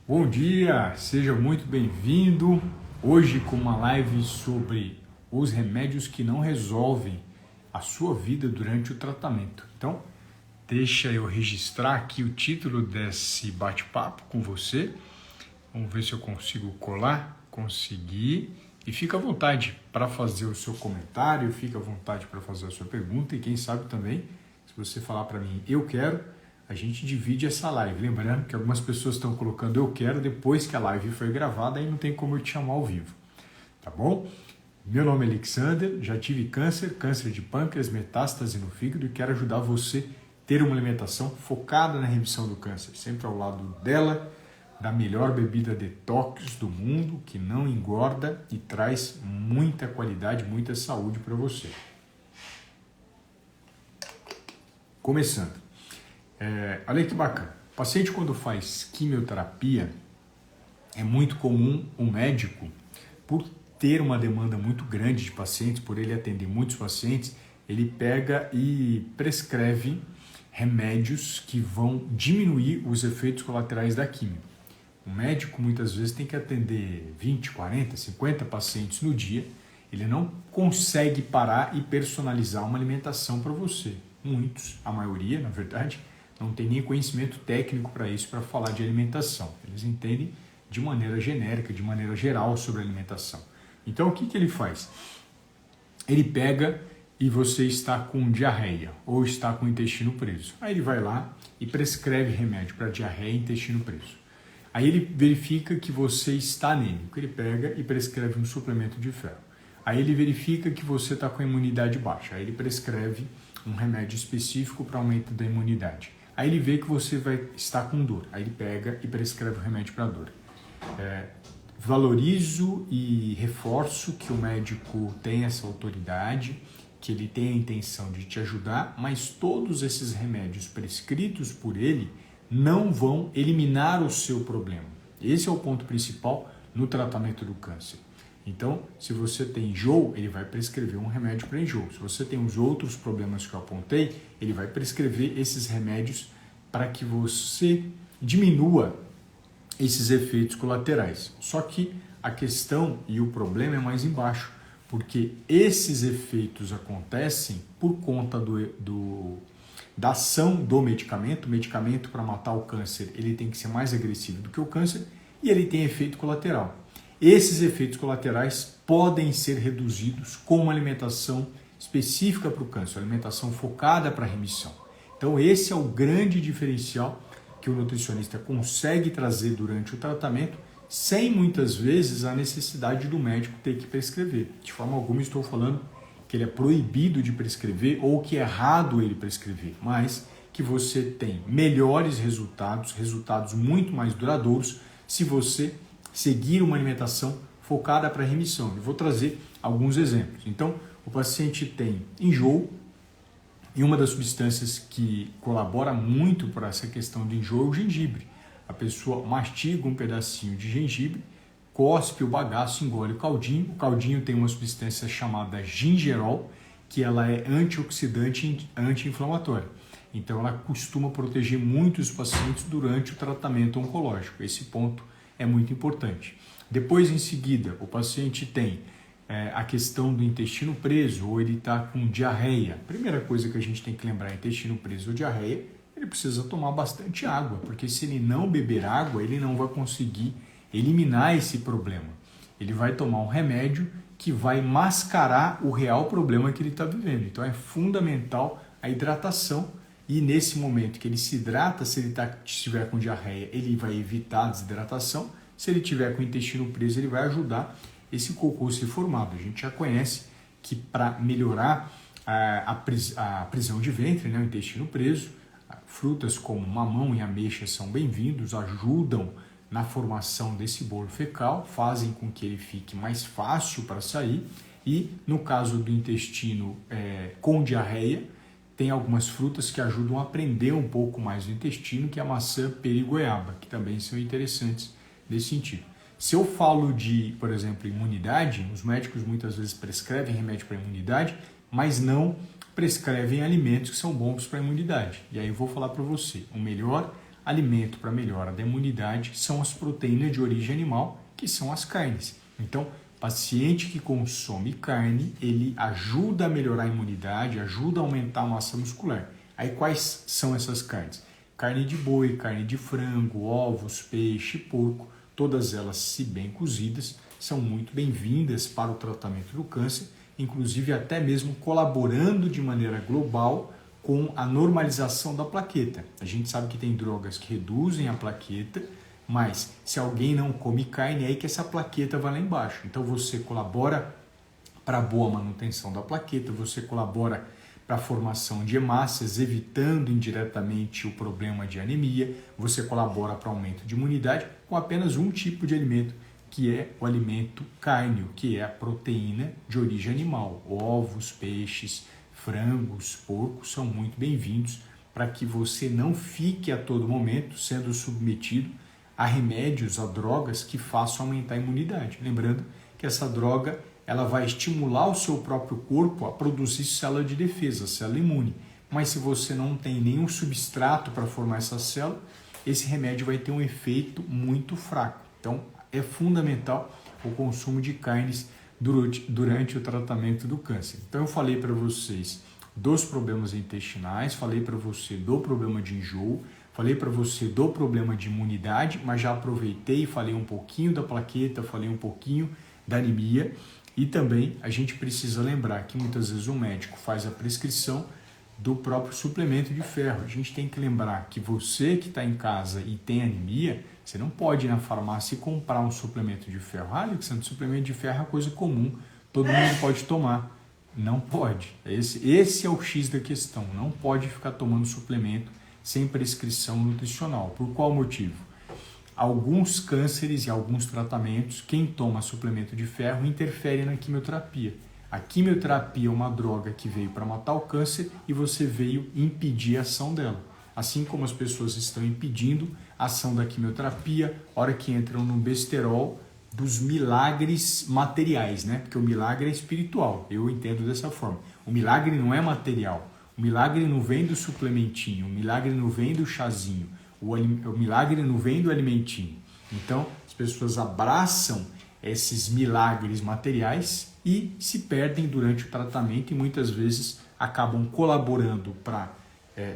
Bom dia, seja muito bem-vindo. Hoje com uma live sobre os remédios que não resolvem a sua vida durante o tratamento. Então, deixa eu registrar aqui o título desse bate-papo com você. Vamos ver se eu consigo colar. Consegui. E fica à vontade para fazer o seu comentário, fica à vontade para fazer a sua pergunta e quem sabe também, se você falar para mim, eu quero, a gente divide essa live. Lembrando que algumas pessoas estão colocando eu quero depois que a live foi gravada, aí não tem como eu te chamar ao vivo, tá bom? Meu nome é Alexander, já tive câncer de pâncreas, metástase no fígado e quero ajudar você a ter uma alimentação focada na remissão do câncer, sempre ao lado dela, da melhor bebida detox do mundo, que não engorda e traz muita qualidade, muita saúde para você. Começando. Olha que bacana. O paciente, quando faz quimioterapia, é muito comum o médico, por ter uma demanda muito grande de pacientes, por ele atender muitos pacientes, ele pega e prescreve remédios que vão diminuir os efeitos colaterais da quimio. O médico muitas vezes tem que atender 20, 40, 50 pacientes no dia. Ele não consegue parar e personalizar uma alimentação para você. Muitos, a maioria, na verdade, não tem nem conhecimento técnico para isso, para falar de alimentação. Eles entendem de maneira genérica, de maneira geral sobre alimentação. Então, o que ele faz? Ele pega e você está com diarreia ou está com o intestino preso. Aí ele vai lá e prescreve remédio para diarreia e intestino preso. Aí ele verifica que você está anêmico, ele pega e prescreve um suplemento de ferro. Aí ele verifica que você está com a imunidade baixa, aí ele prescreve um remédio específico para aumento da imunidade. Aí ele vê que você vai estar com dor, aí ele pega e prescreve o remédio para dor. Valorizo e reforço que o médico tem essa autoridade, que ele tem a intenção de te ajudar, mas todos esses remédios prescritos por ele não vão eliminar o seu problema. Esse é o ponto principal no tratamento do câncer. Então, se você tem enjoo, ele vai prescrever um remédio para enjoo. Se você tem os outros problemas que eu apontei, ele vai prescrever esses remédios para que você diminua esses efeitos colaterais. Só que a questão e o problema é mais embaixo, porque esses efeitos acontecem por conta da ação do medicamento. O medicamento para matar o câncer, ele tem que ser mais agressivo do que o câncer e ele tem efeito colateral. Esses efeitos colaterais podem ser reduzidos com uma alimentação específica para o câncer, alimentação focada para a remissão. Então esse é o grande diferencial que o nutricionista consegue trazer durante o tratamento, sem muitas vezes a necessidade do médico ter que prescrever. De forma alguma estou falando que ele é proibido de prescrever ou que é errado ele prescrever, mas que você tem melhores resultados muito mais duradouros se você seguir uma alimentação focada para remissão. Eu vou trazer alguns exemplos. Então, o paciente tem enjoo e uma das substâncias que colabora muito para essa questão de enjoo é o gengibre. A pessoa mastiga um pedacinho de gengibre, cospe o bagaço, engole o caldinho. O caldinho tem uma substância chamada gingerol, que ela é antioxidante e anti-inflamatória. Então ela costuma proteger muito os pacientes durante o tratamento oncológico. Esse ponto é muito importante. Depois, em seguida, o paciente tem a questão do intestino preso ou ele está com diarreia. Primeira coisa que a gente tem que lembrar, intestino preso ou diarreia, ele precisa tomar bastante água, porque se ele não beber água, ele não vai conseguir eliminar esse problema. Ele vai tomar um remédio que vai mascarar o real problema que ele está vivendo. Então é fundamental a hidratação e nesse momento que ele se hidrata, se ele estiver com diarreia, ele vai evitar a desidratação. Se ele estiver com o intestino preso, ele vai ajudar esse cocô a ser formado. A gente já conhece que para melhorar a prisão de ventre, né, o intestino preso, frutas como mamão e ameixa são bem-vindos, ajudam na formação desse bolo fecal, fazem com que ele fique mais fácil para sair e, no caso do intestino com diarreia, tem algumas frutas que ajudam a prender um pouco mais o intestino, que é a maçã, pera e goiaba, que também são interessantes nesse sentido. Se eu falo de, por exemplo, imunidade, os médicos muitas vezes prescrevem remédio para imunidade, mas não prescrevem alimentos que são bons para a imunidade. E aí eu vou falar para você, o melhor alimento para melhora da imunidade são as proteínas de origem animal, que são as carnes. Então, paciente que consome carne, ele ajuda a melhorar a imunidade, ajuda a aumentar a massa muscular. Aí quais são essas carnes? Carne de boi, carne de frango, ovos, peixe, porco, todas elas, se bem cozidas, são muito bem-vindas para o tratamento do câncer, inclusive até mesmo colaborando de maneira global com a normalização da plaqueta. A gente sabe que tem drogas que reduzem a plaqueta, mas se alguém não come carne, é aí que essa plaqueta vai lá embaixo. Então você colabora para a boa manutenção da plaqueta, você colabora para a formação de hemácias, evitando indiretamente o problema de anemia, você colabora para o aumento de imunidade com apenas um tipo de alimento, que é o alimento cárneo, que é a proteína de origem animal. Ovos, peixes, frangos, porcos são muito bem-vindos para que você não fique a todo momento sendo submetido a remédios, a drogas que façam aumentar a imunidade. Lembrando que essa droga ela vai estimular o seu próprio corpo a produzir célula de defesa, célula imune. Mas se você não tem nenhum substrato para formar essa célula, esse remédio vai ter um efeito muito fraco. Então, é fundamental o consumo de carnes durante o tratamento do câncer. Então, eu falei para vocês dos problemas intestinais, falei para você do problema de enjoo, falei para você do problema de imunidade, mas já aproveitei e falei um pouquinho da plaqueta, falei um pouquinho da anemia. E também a gente precisa lembrar que muitas vezes o médico faz a prescrição do próprio suplemento de ferro. A gente tem que lembrar que você que está em casa e tem anemia, você não pode ir na farmácia e comprar um suplemento de ferro. Ah, Alexandre, suplemento de ferro é coisa comum, todo mundo pode tomar. Não pode. Esse é o X da questão. Não pode ficar tomando suplemento sem prescrição nutricional. Por qual motivo? Alguns cânceres e alguns tratamentos, quem toma suplemento de ferro interfere na quimioterapia. A quimioterapia é uma droga que veio para matar o câncer e você veio impedir a ação dela. Assim como as pessoas estão impedindo a ação da quimioterapia, hora que entram no besterol dos milagres materiais, né? Porque o milagre é espiritual, eu entendo dessa forma. O milagre não é material, o milagre não vem do suplementinho, o milagre não vem do chazinho, o milagre não vem do alimentinho. Então, as pessoas abraçam esses milagres materiais e se perdem durante o tratamento e muitas vezes acabam colaborando para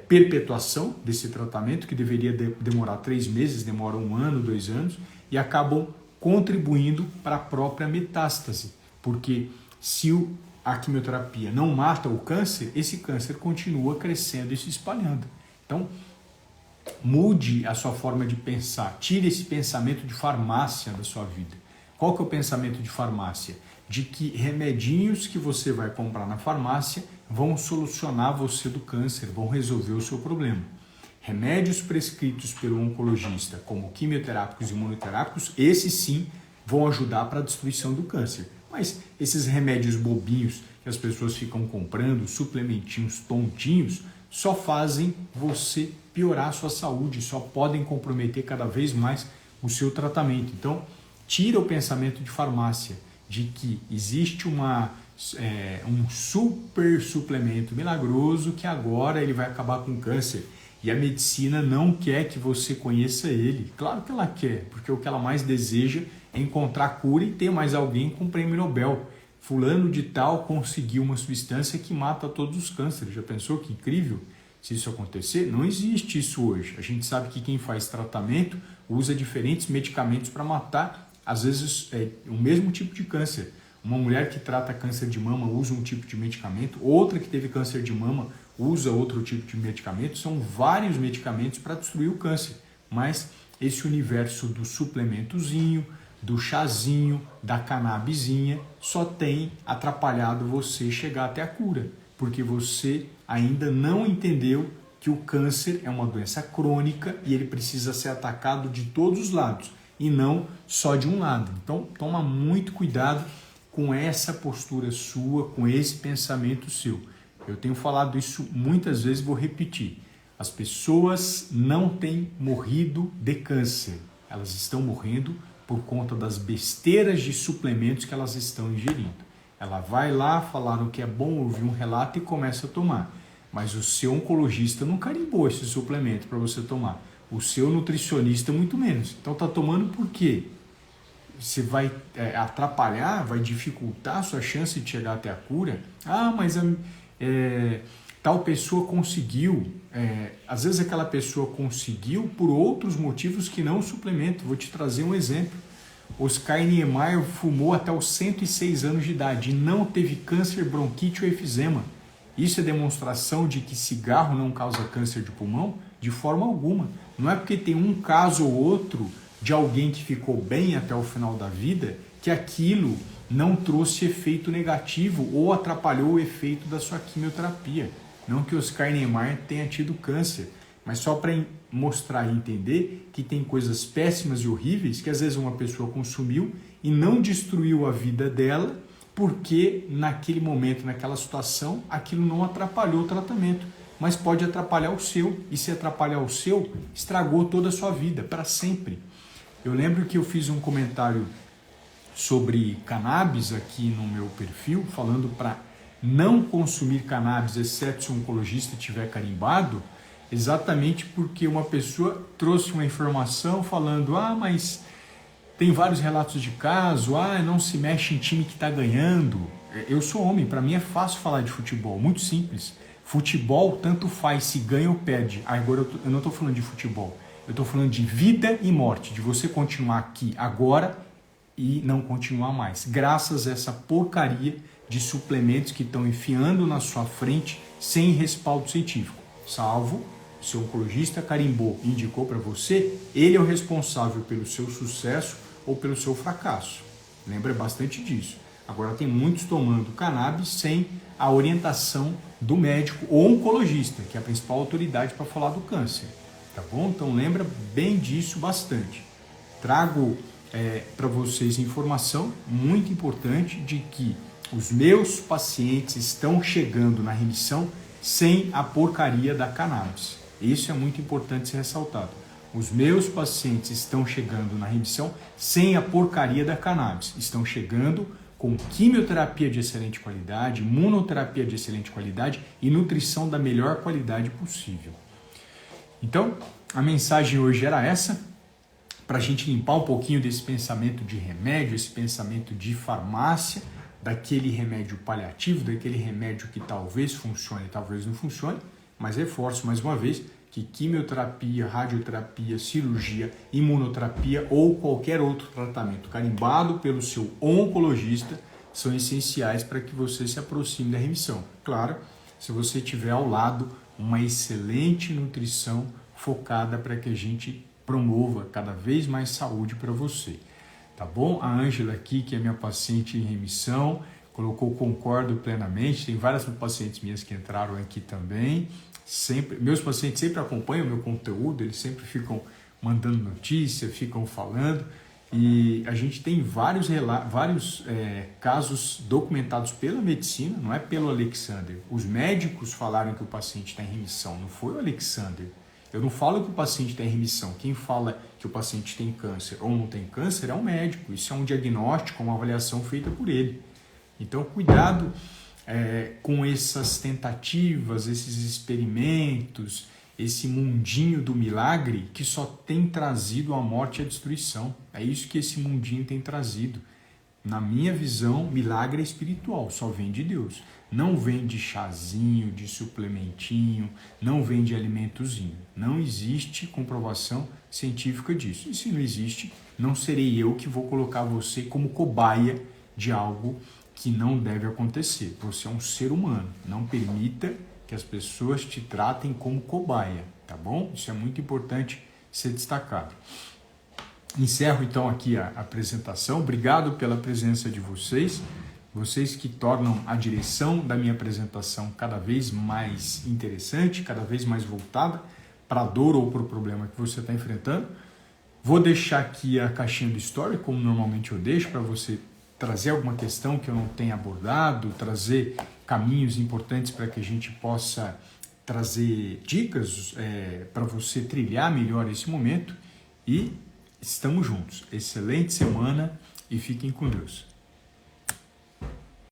perpetuação desse tratamento, que deveria demorar 3 meses, demora 1 ano, 2 anos, e acabam contribuindo para a própria metástase, porque se a quimioterapia não mata o câncer, esse câncer continua crescendo e se espalhando. Então, mude a sua forma de pensar, tire esse pensamento de farmácia da sua vida. Qual que é o pensamento de farmácia? De que remedinhos que você vai comprar na farmácia vão solucionar você do câncer, vão resolver o seu problema. Remédios prescritos pelo oncologista, como quimioterápicos e imunoterápicos, esses sim vão ajudar para a destruição do câncer. Mas esses remédios bobinhos que as pessoas ficam comprando, suplementinhos tontinhos, só fazem você piorar a sua saúde, só podem comprometer cada vez mais o seu tratamento. Então, tira o pensamento de farmácia, de que existe um super suplemento milagroso que agora ele vai acabar com o câncer. E a medicina não quer que você conheça ele. Claro que ela quer, porque o que ela mais deseja é encontrar cura e ter mais alguém com prêmio Nobel. Fulano de tal conseguiu uma substância que mata todos os cânceres. Já pensou que incrível? Se isso acontecer, não existe isso hoje. A gente sabe que quem faz tratamento usa diferentes medicamentos para matar, às vezes, o mesmo tipo de câncer. Uma mulher que trata câncer de mama usa um tipo de medicamento, outra que teve câncer de mama usa outro tipo de medicamento. São vários medicamentos para destruir o câncer. Mas esse universo do suplementozinho, do chazinho, da canabizinha, só tem atrapalhado você chegar até a cura. Porque você ainda não entendeu que o câncer é uma doença crônica e ele precisa ser atacado de todos os lados e não só de um lado. Então, toma muito cuidado com essa postura sua, com esse pensamento seu. Eu tenho falado isso muitas vezes, vou repetir. As pessoas não têm morrido de câncer. Elas estão morrendo por conta das besteiras de suplementos que elas estão ingerindo. Ela vai lá falar no que é bom, ouvir um relato e começa a tomar. Mas o seu oncologista não carimbou esse suplemento para você tomar. O seu nutricionista muito menos. Então tá tomando por quê? Você vai atrapalhar, vai dificultar a sua chance de chegar até a cura. Ah, mas tal pessoa conseguiu. Às vezes aquela pessoa conseguiu por outros motivos que não o suplemento. Vou te trazer um exemplo. Oscar Niemeyer fumou até os 106 anos de idade e não teve câncer, bronquite ou efizema. Isso é demonstração de que cigarro não causa câncer de pulmão? De forma alguma. Não é porque tem um caso ou outro de alguém que ficou bem até o final da vida que aquilo não trouxe efeito negativo ou atrapalhou o efeito da sua quimioterapia. Não que Oscar Niemeyer tenha tido câncer, mas só para mostrar e entender que tem coisas péssimas e horríveis que às vezes uma pessoa consumiu e não destruiu a vida dela porque naquele momento, naquela situação, aquilo não atrapalhou o tratamento, mas pode atrapalhar o seu, e se atrapalhar o seu, estragou toda a sua vida, para sempre. Eu lembro que eu fiz um comentário sobre cannabis aqui no meu perfil, falando para não consumir cannabis, exceto se um oncologista tiver carimbado, exatamente porque uma pessoa trouxe uma informação falando, mas tem vários relatos de caso, não se mexe em time que está ganhando. Eu sou homem, para mim é fácil falar de futebol, muito simples. Futebol tanto faz se ganha ou perde. Agora eu não estou falando de futebol, eu estou falando de vida e morte, de você continuar aqui agora e não continuar mais. Graças a essa porcaria de suplementos que estão enfiando na sua frente sem respaldo científico. Salvo o seu oncologista carimbou e indicou para você, ele é o responsável pelo seu sucesso ou pelo seu fracasso. Lembra bastante disso. Agora tem muitos tomando cannabis sem a orientação do médico ou oncologista, que é a principal autoridade para falar do câncer. Tá bom? Então lembra bem disso bastante. Trago para vocês informação muito importante de que os meus pacientes estão chegando na remissão sem a porcaria da cannabis. Isso é muito importante ser ressaltado. Os meus pacientes estão chegando na remissão sem a porcaria da cannabis. Estão chegando com quimioterapia de excelente qualidade, imunoterapia de excelente qualidade e nutrição da melhor qualidade possível. Então, a mensagem hoje era essa, para a gente limpar um pouquinho desse pensamento de remédio, esse pensamento de farmácia, daquele remédio paliativo, daquele remédio que talvez funcione, talvez não funcione, mas reforço mais uma vez que quimioterapia, radioterapia, cirurgia, imunoterapia ou qualquer outro tratamento carimbado pelo seu oncologista são essenciais para que você se aproxime da remissão. Claro, se você tiver ao lado uma excelente nutrição focada para que a gente promova cada vez mais saúde para você. Tá bom? A Ângela aqui, que é minha paciente em remissão, colocou concordo plenamente. Tem várias pacientes minhas que entraram aqui também. Meus pacientes sempre acompanham o meu conteúdo, eles sempre ficam mandando notícia, ficam falando. E a gente tem vários casos documentados pela medicina, não é pelo Alexander. Os médicos falaram que o paciente está em remissão, não foi o Alexander. Eu não falo que o paciente está em remissão. Quem fala que o paciente tem câncer ou não tem câncer é o médico. Isso é um diagnóstico, uma avaliação feita por ele. Então, cuidado com essas tentativas, esses experimentos, esse mundinho do milagre que só tem trazido a morte e a destruição. É isso que esse mundinho tem trazido. Na minha visão, milagre é espiritual, só vem de Deus. Não vem de chazinho, de suplementinho, não vem de alimentozinho. Não existe comprovação científica disso. E se não existe, não serei eu que vou colocar você como cobaia de algo que não deve acontecer. Você é um ser humano. Não permita que as pessoas te tratem como cobaia, tá bom? Isso é muito importante ser destacado. Encerro então aqui a apresentação. Obrigado pela presença de vocês. Vocês que tornam a direção da minha apresentação cada vez mais interessante, cada vez mais voltada para a dor ou para o problema que você está enfrentando. Vou deixar aqui a caixinha do story, como normalmente eu deixo, para você trazer alguma questão que eu não tenha abordado, trazer caminhos importantes para que a gente possa trazer dicas para você trilhar melhor esse momento. E estamos juntos. Excelente semana e fiquem com Deus.